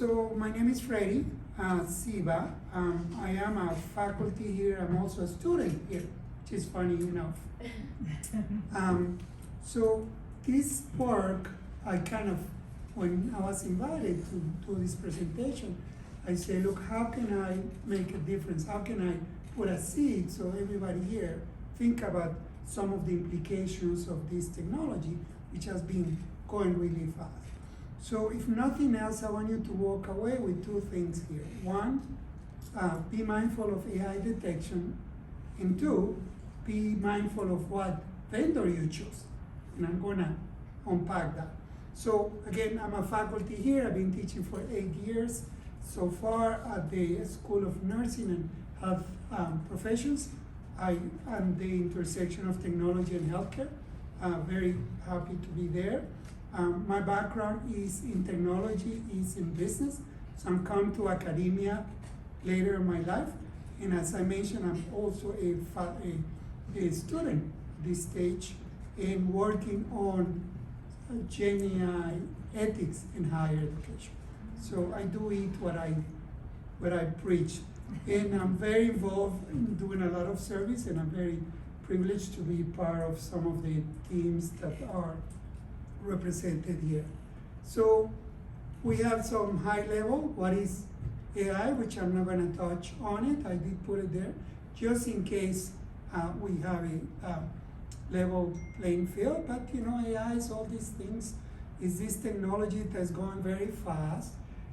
So my name is Freddy Siva. I am a faculty here. I'm also a student here, which is funny enough. So this work, I kind of, when I was invited to do this presentation, I say, look, how can I make a difference? How can I put a seed so everybody here think about some of the implications of this technology, which has been going really fast. So if nothing else, I want you to walk away with two things here. One, be mindful of AI detection. And two, be mindful of what vendor you choose. And I'm gonna unpack that. So again, I'm a faculty here. I've been teaching for 8 years so far at the School of Nursing and Health Professions. I am the intersection of technology and healthcare. Very happy to be there. My background is in technology, is in business. So I'm come to academia later in my life. And as I mentioned, I'm also a student at this stage and working on Gen AI ethics in higher education. So I do it what I preach. And I'm very involved in doing a lot of service, and I'm very privileged to be part of some of the teams that are represented here. So we have some high level, what is AI, which I'm not gonna touch on it. I did put it there, just in case we have a level playing field. But you know, AI is all these things, is this technology that's going very fast.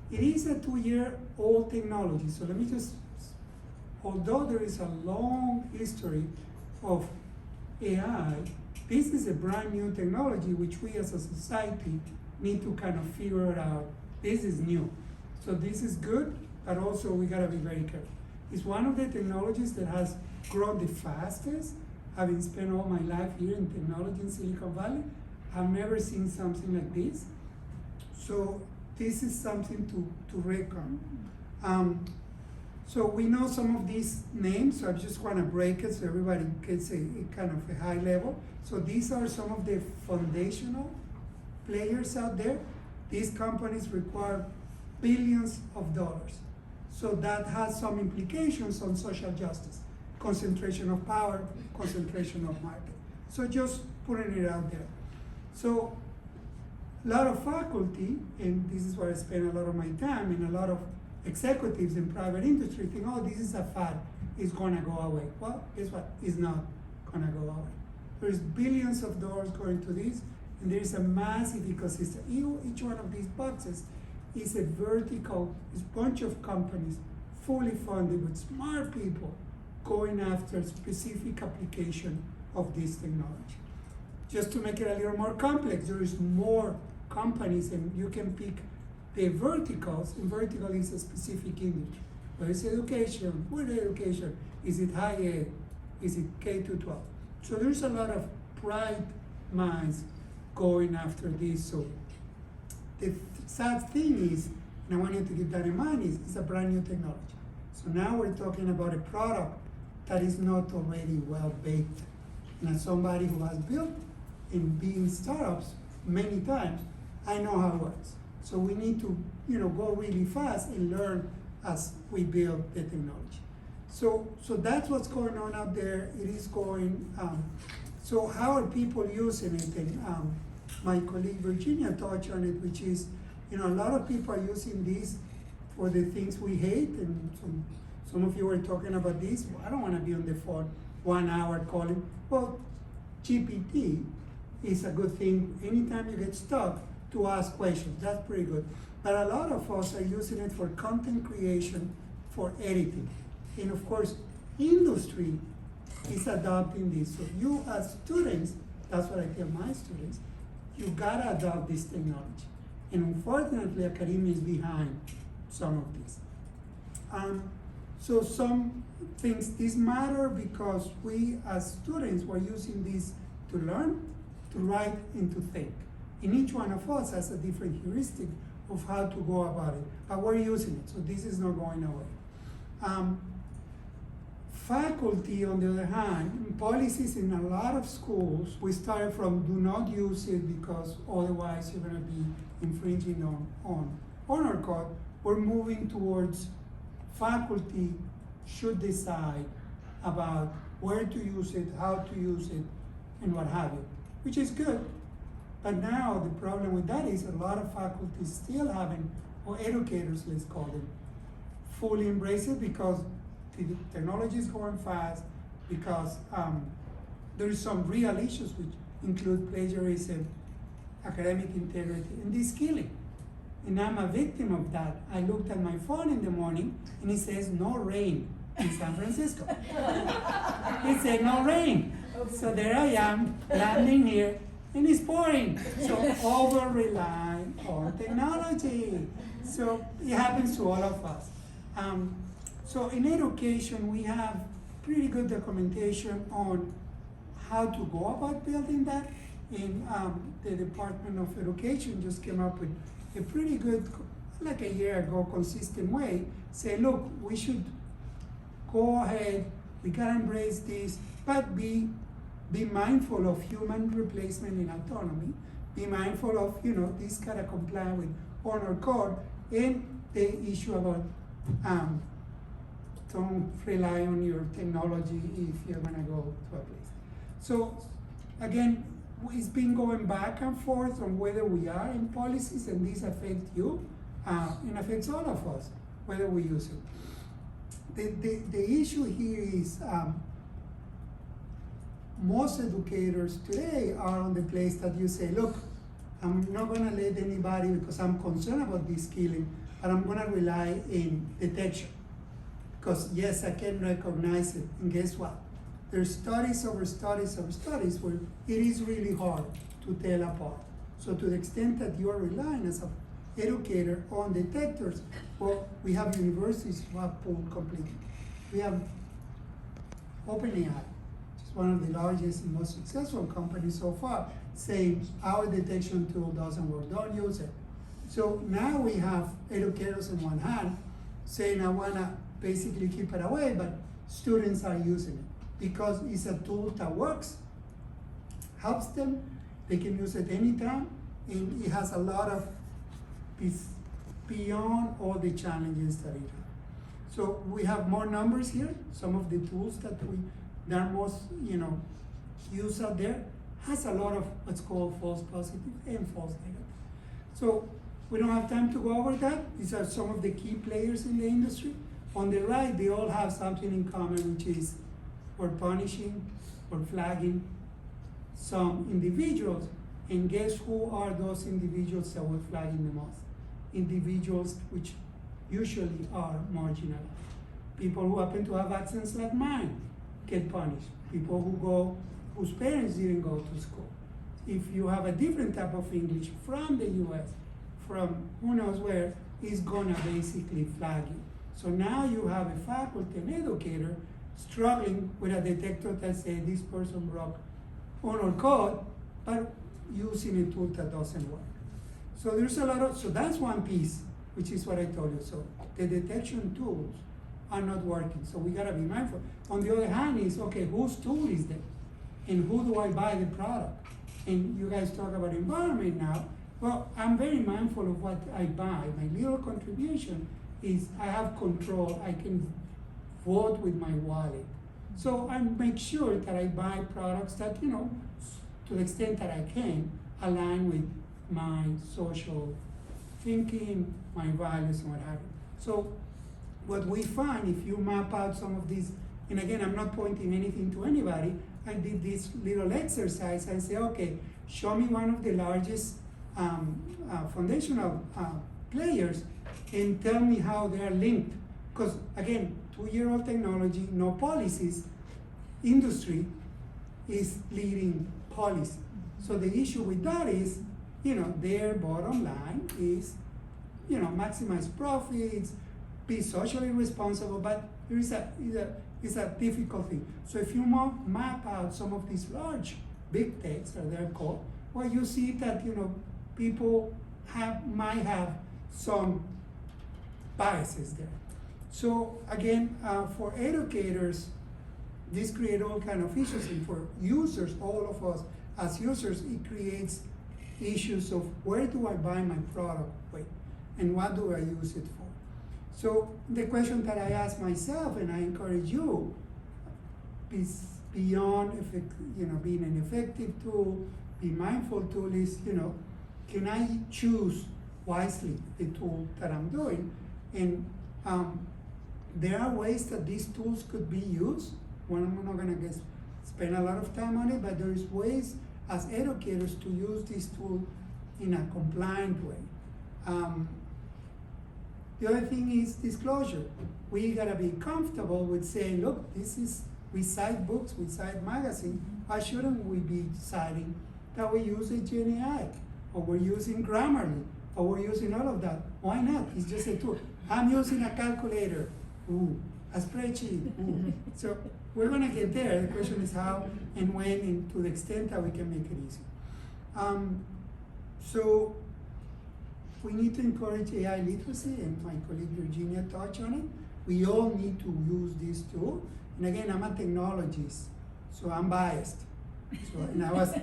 It is a 2-year-old technology, so let me just, although there is a long history of AI, this is a brand new technology which we as a society need to kind of figure it out. This is new. So this is good, but also we gotta be very careful. It's one of the technologies that has grown the fastest. Having spent all my life here in technology in Silicon Valley, I've never seen something like this. So this is something to reckon. So we know some of these names, so I just want to break it so everybody gets a kind of a high level. So these are some of the foundational players out there. These companies require billions of dollars. So that has some implications on social justice, concentration of power, concentration of market. So just putting it out there. So a lot of faculty, and this is where I spend a lot of my time, and a lot of executives in private industry think, oh, this is a fad, it's gonna go away. Well, guess what? It's not gonna go away. There's billions of dollars going to this, and there's a massive ecosystem. Each one of these boxes is a vertical, it's a bunch of companies fully funded with smart people going after specific application of this technology. Just to make it a little more complex, there is more companies, and you can pick the verticals, and vertical is a specific industry. Where is education? What education? Is it higher ed? Is it K-12? So there's a lot of bright minds going after this. So the sad thing is, and I want you to keep that in mind, is it's a brand new technology. So now we're talking about a product that is not already well baked. And as somebody who has built and been in startups many times, I know how it works. So we need to, go really fast and learn as we build the technology. So that's what's going on out there. It is going. So how are people using it? And my colleague Virginia touched on it, which is, a lot of people are using this for the things we hate. And some of you were talking about this. Well, I don't want to be on the phone 1 hour calling. Well, GPT is a good thing. Anytime you get stuck, to ask questions, that's pretty good. But a lot of us are using it for content creation, for editing. And of course, industry is adopting this. So you as students, that's what I tell my students, you gotta adopt this technology. And unfortunately, academia is behind some of this. So some things, this matter because we as students were using this to learn, to write, and to think. And each one of us has a different heuristic of how to go about it, but we're using it, so this is not going away. Faculty, on the other hand, policies in a lot of schools, we started from do not use it because otherwise you're gonna be infringing on honor code, we're moving towards faculty should decide about where to use it, how to use it, and what have you, which is good. But now the problem with that is a lot of faculty still haven't, or educators, let's call them, fully embrace it because the technology is going fast, because there is some real issues which include plagiarism, academic integrity, and de-skilling. And I'm a victim of that. I looked at my phone in the morning and it says no rain in San Francisco. It said no rain. So there I am, landing here, and it's pouring. So over-rely on technology. So it happens to all of us. So in education, we have pretty good documentation on how to go about building that. And the Department of Education just came up with a pretty good, like a year ago, consistent way, say, look, we should go ahead, we gotta embrace this, but be mindful of human replacement in autonomy, be mindful of, this gotta comply with honor code, and the issue about don't rely on your technology if you're gonna go to a place. So again, it's been going back and forth on whether we are in policies and this affects you, and affects all of us, whether we use it. The issue here is most educators today are on the place that you say, look, I'm not gonna let anybody, because I'm concerned about this killing, but I'm gonna rely in detection. Because yes, I can recognize it, and guess what? There's studies over studies over studies where it is really hard to tell apart. So to the extent that you are relying as an educator on detectors, well, we have universities who have pulled completely. We have OpenAI, which is one of the largest and most successful companies so far, saying our detection tool doesn't work, don't use it. So now we have educators on one hand saying, I wanna basically keep it away, but students are using it because it's a tool that works, helps them, they can use it anytime, and it has a lot of, it's beyond all the challenges that it has. So we have more numbers here. Some of the tools that are most, used out there has a lot of what's called false positive and false negative. So we don't have time to go over that. These are some of the key players in the industry. On the right, they all have something in common, which is we're punishing, we're flagging some individuals. And guess who are those individuals that we're flagging the most? Individuals which usually are marginalized. People who happen to have accents like mine get punished. People whose parents didn't go to school. If you have a different type of English from the US, from who knows where, is gonna basically flag you. So now you have a faculty and educator struggling with a detector that says this person broke honor code, but using a tool that doesn't work. So there's a lot of, so that's one piece, which is what I told you. So the detection tools are not working, so we gotta be mindful. On the other hand is, okay, whose tool is there? And who do I buy the product? And you guys talk about environment now. Well, I'm very mindful of what I buy. My little contribution is I have control. I can vote with my wallet. So I make sure that I buy products that, to the extent that I can, align with my social thinking, my values, and what have you. So what we find, if you map out some of these, and again, I'm not pointing anything to anybody, I did this little exercise. I say, okay, show me one of the largest foundational players and tell me how they are linked. Because again, 2-year-old technology, no policies, industry is leading policy. So the issue with that is, their bottom line is, maximize profits, be socially responsible, but it's a difficult thing. So if you map out some of these large, big techs, as they're called, well, you see that, people might have some biases there. So again, for educators, this creates all kind of issues, and for users, all of us as users, it creates issues of where do I buy my product with, and what do I use it for? So the question that I ask myself, and I encourage you, is beyond being an effective tool, be mindful tool is, can I choose wisely the tool that I'm doing? And there are ways that these tools could be used. Well, I'm not gonna spend a lot of time on it, but there is ways as educators to use this tool in a compliant way. The other thing is disclosure. We gotta be comfortable with saying, look, we cite books, we cite magazines. Why shouldn't we be citing that we use a Gen AI, or we're using Grammarly, or we're using all of that? Why not? It's just a tool. I'm using a calculator. Ooh, a spreadsheet. Ooh. So we're gonna get there. The question is how and when, and to the extent that we can make it easy. So we need to encourage AI literacy, and my colleague Virginia touched on it. We all need to use this tool. And again, I'm a technologist, so I'm biased. And I was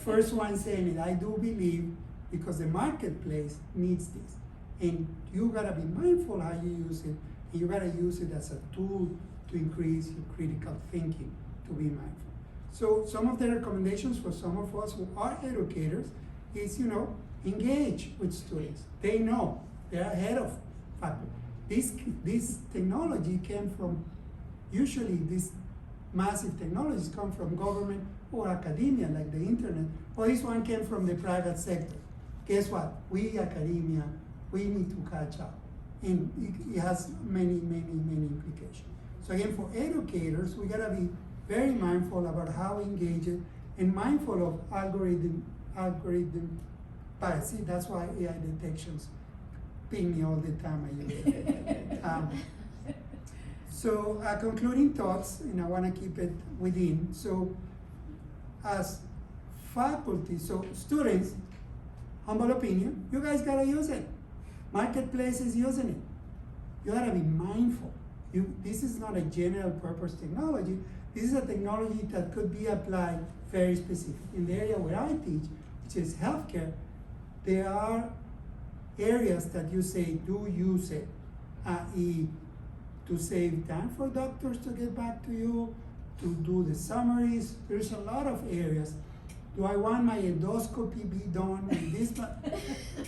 first one saying it. I do believe, because the marketplace needs this. And you gotta be mindful how you use it, and you gotta use it as a tool to increase your critical thinking, to be mindful. So some of the recommendations for some of us who are educators is, engage with students. They know, they're ahead of faculty. This technology came from, usually these massive technologies come from government or academia, like the internet, or this one came from the private sector. Guess what? We, academia, we need to catch up. And it has many, many, many implications. So again, for educators, we gotta be very mindful about how we engage it, and mindful of algorithm bias. See, that's why AI detections ping me all the time. I use it. So concluding thoughts, and I wanna keep it within. So as faculty, so students, humble opinion, you guys gotta use it. Marketplace is using it. You gotta be mindful. This is not a general purpose technology. This is a technology that could be applied very specific. In the area where I teach, which is healthcare, there are areas that you say, do use it, i.e., to save time for doctors to get back to you, to do the summaries. There's a lot of areas. Do I want my endoscopy be done with this?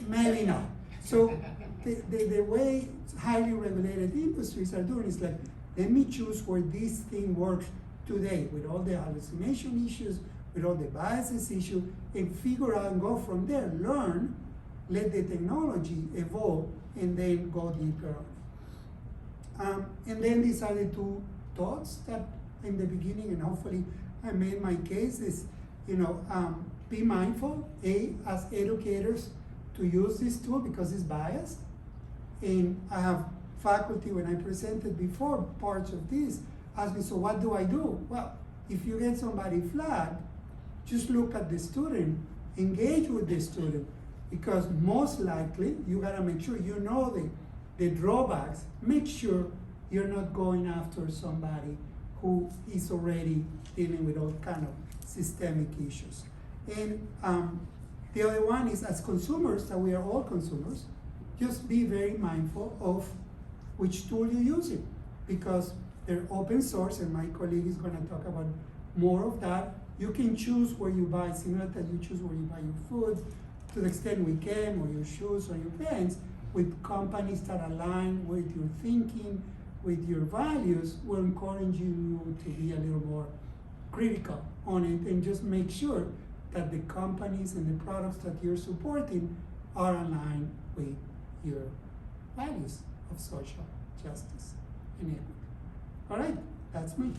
Maybe not. So the way highly regulated industries are doing is like, let me choose where this thing works today, with all the hallucination issues, with all the biases issue, and figure out and go from there, learn, let the technology evolve, and then go deeper on. And then these are the two thoughts that in the beginning, and hopefully I made my case, is, be mindful, as educators, to use this tool because it's biased. And I have faculty, when I presented before parts of this, ask me, so what do I do? Well, if you get somebody flagged, just look at the student, engage with the student, because most likely you gotta make sure you know the drawbacks. Make sure you're not going after somebody who is already dealing with all kind of systemic issues. And the other one is, as consumers, that we are all consumers, just be very mindful of which tool you use it, because they're open source, and my colleague is gonna talk about more of that. You can choose where you buy, similar that you choose where you buy your food, to the extent we can, or your shoes or your pens, with companies that align with your thinking, with your values. Will encourage you to be a little more critical on it, and just make sure that the companies and the products that you're supporting are aligned with your values of social justice and equity. All right, that's me.